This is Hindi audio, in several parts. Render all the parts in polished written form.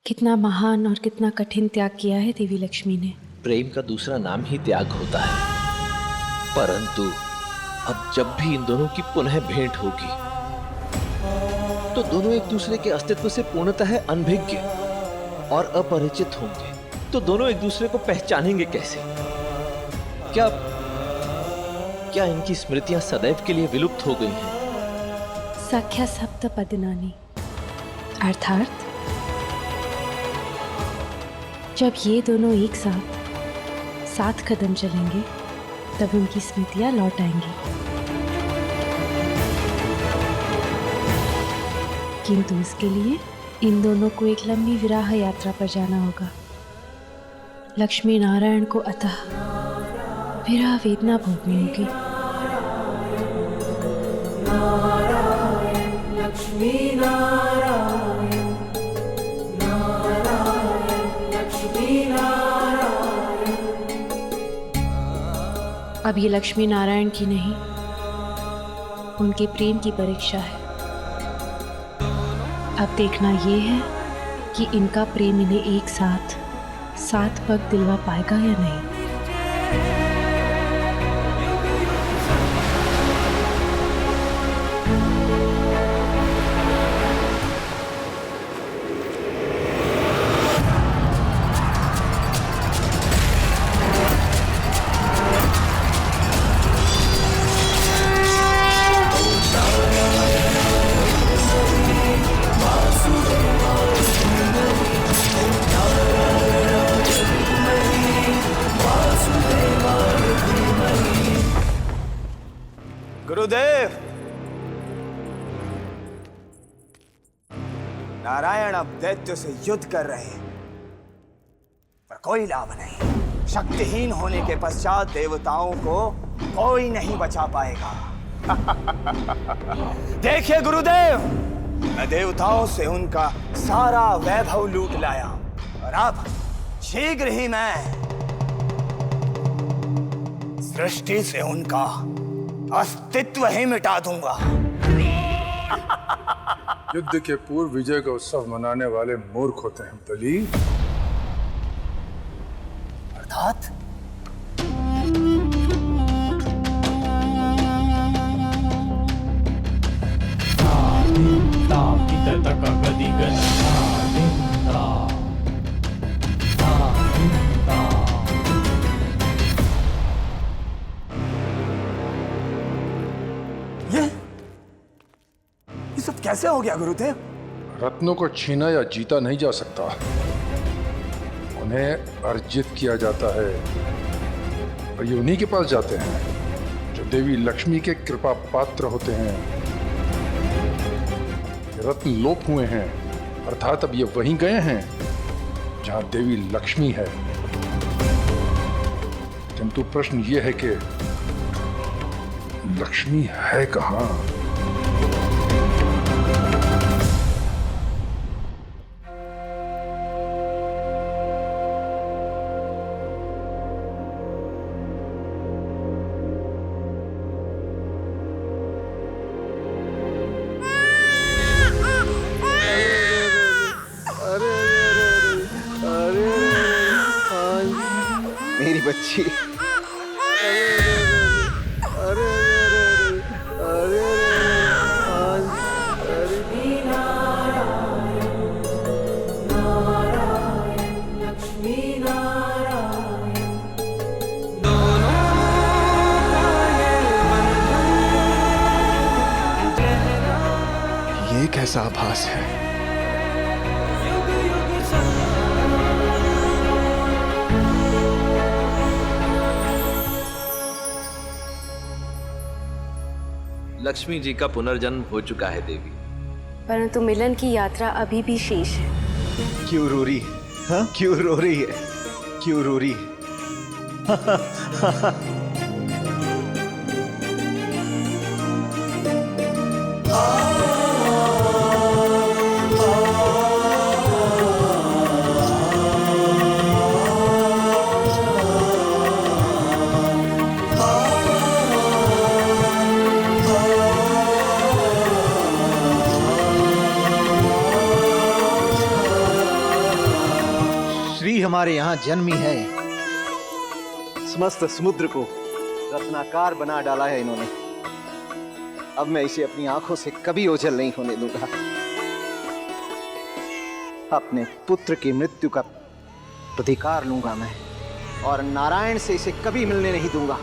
कितना महान और कितना कठिन त्याग किया है देवी लक्ष्मी ने। प्रेम का दूसरा नाम ही त्याग होता है, परंतु अब जब भी इन दोनों की पुनः भेंट होगी तो दोनों एक दूसरे के अस्तित्व से पूर्णतः अनभिज्ञ और अपरिचित होंगे। तो दोनों एक दूसरे को पहचानेंगे कैसे? क्या क्या इनकी स्मृतियां सदैव के लिए विलुप्त हो गई हैं? सख्या सप्तपदिनानि, अर्थात जब ये दोनों एक साथ 7 कदम चलेंगे तब उनकी स्मृतियां लौट आएंगी। किंतु इसके लिए इन दोनों को एक लंबी विराह यात्रा पर जाना होगा। लक्ष्मी नारायण को अतः विरह वेदना भोगनी होगी। लक्ष्मी नारायण, नारायण लक्ष्मी नारायण। अब ये लक्ष्मी नारायण की नहीं, उनके प्रेम की परीक्षा है। अब देखना ये है कि इनका प्रेम इन्हें एक साथ 7 पग दिलवा पाएगा या नहीं। गुरुदेव, नारायण अब दैत्य से युद्ध कर रहे हैं, पर कोई लाभ नहीं। शक्तिहीन होने के पश्चात देवताओं को कोई नहीं बचा पाएगा। देखिए गुरुदेव, मैं देवताओं से उनका सारा वैभव लूट लाया और अब शीघ्र ही मैं सृष्टि से उनका अस्तित्व ही मिटा दूंगा। युद्ध के पूर्व विजय का उत्सव मनाने वाले मूर्ख होते हैं बलि। अर्थात ये सब कैसे हो गया गुरुदेव? रत्नों को छीना या जीता नहीं जा सकता, उन्हें अर्जित किया जाता है और ये उन्हीं के पास जाते हैं जो देवी लक्ष्मी के कृपा पात्र होते हैं। ये रत्न लोप हुए हैं, अर्थात अब ये वहीं गए हैं जहां देवी लक्ष्मी है। किंतु प्रश्न ये है कि लक्ष्मी है कहां? मेरी बच्ची। ये कैसा आभास है? लक्ष्मी जी का पुनर्जन्म हो चुका है देवी, परंतु मिलन की यात्रा अभी भी शेष है। क्यों रो रही है? हाँ? क्यों रो रही है? क्यों रो रही है? हमारे यहाँ जन्मी है। समस्त समुद्र को रत्नाकार बना डाला है इन्होंने। अब मैं इसे अपनी आंखों से कभी ओझल नहीं होने दूंगा। अपने पुत्र की मृत्यु का प्रतिकार लूंगा मैं, और नारायण से इसे कभी मिलने नहीं दूंगा।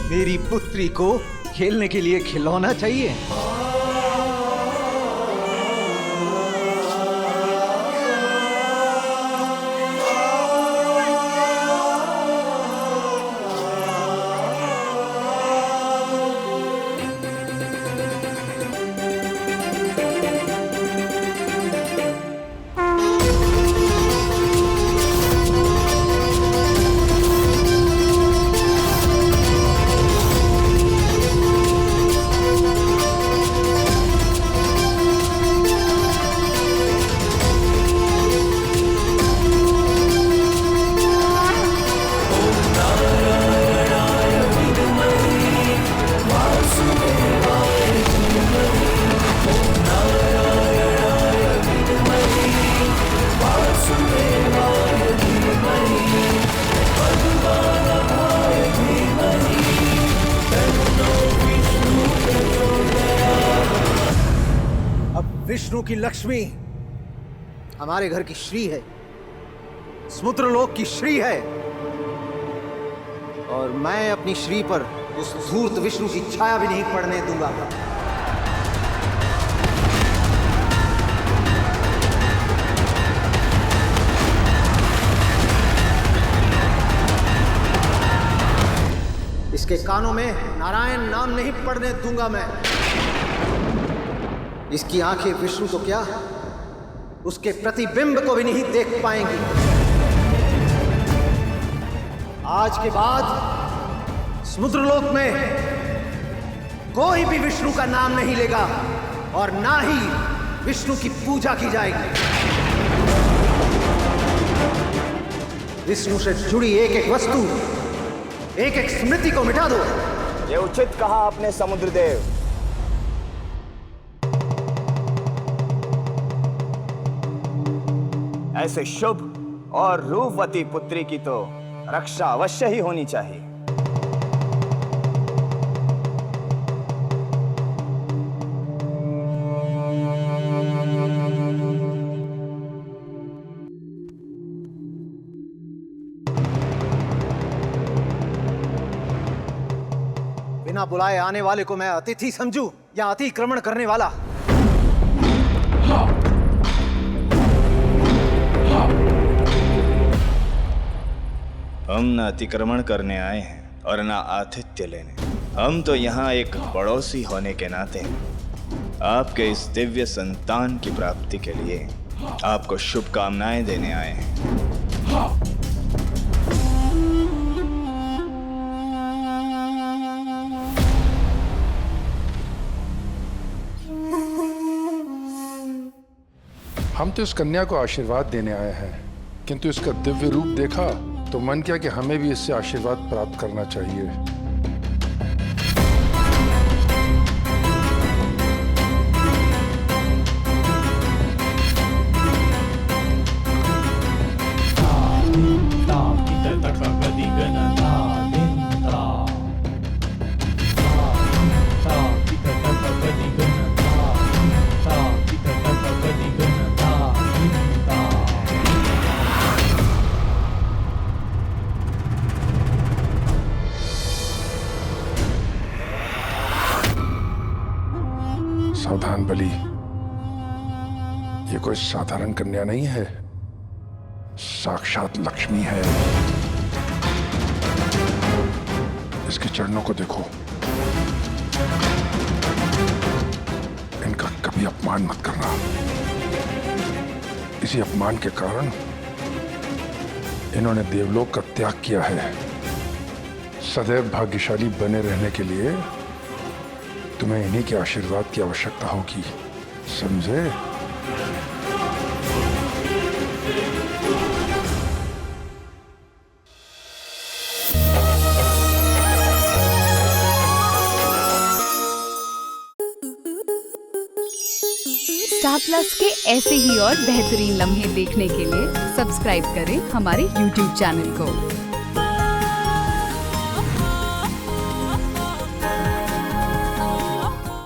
मेरी पुत्री को खेलने के लिए खिलौना चाहिए। विष्णु की लक्ष्मी हमारे घर की श्री है, समुद्र लोक की श्री है, और मैं अपनी श्री पर उस धूर्त विष्णु की छाया भी नहीं पड़ने दूंगा। इसके कानों में नारायण नाम नहीं पड़ने दूंगा मैं। इसकी आंखें विष्णु को क्या, उसके प्रतिबिंब को भी नहीं देख पाएंगी। आज के बाद समुद्रलोक में कोई भी विष्णु का नाम नहीं लेगा, और ना ही विष्णु की पूजा की जाएगी। विष्णु से जुड़ी एक एक वस्तु, एक एक स्मृति को मिटा दो। ये उचित कहा आपने समुद्रदेव। ऐसे शुभ और रूपवती पुत्री की तो रक्षा अवश्य ही होनी चाहिए। बिना बुलाए आने वाले को मैं अतिथि समझूं या अतिक्रमण करने वाला? हम न अतिक्रमण करने आए हैं और न आतिथ्य लेने। हम तो यहाँ एक पड़ोसी होने के नाते आपके इस दिव्य संतान की प्राप्ति के लिए आपको शुभकामनाएं देने आए हैं। हम तो इस कन्या को आशीर्वाद देने आए हैं, किंतु इसका दिव्य रूप देखा तो मन किया कि हमें भी इससे आशीर्वाद प्राप्त करना चाहिए। सावधान बलि, ये कोई साधारण कन्या नहीं है, साक्षात लक्ष्मी है। इसके चरणों को देखो, इनका कभी अपमान मत करना। इसी अपमान के कारण इन्होंने देवलोक का त्याग किया है। सदैव भाग्यशाली बने रहने के लिए तुम्हें इन्हीं के आशीर्वाद की आवश्यकता होगी, समझे? स्टार प्लस के ऐसे ही और बेहतरीन लम्हे देखने के लिए सब्सक्राइब करें हमारे YouTube चैनल को।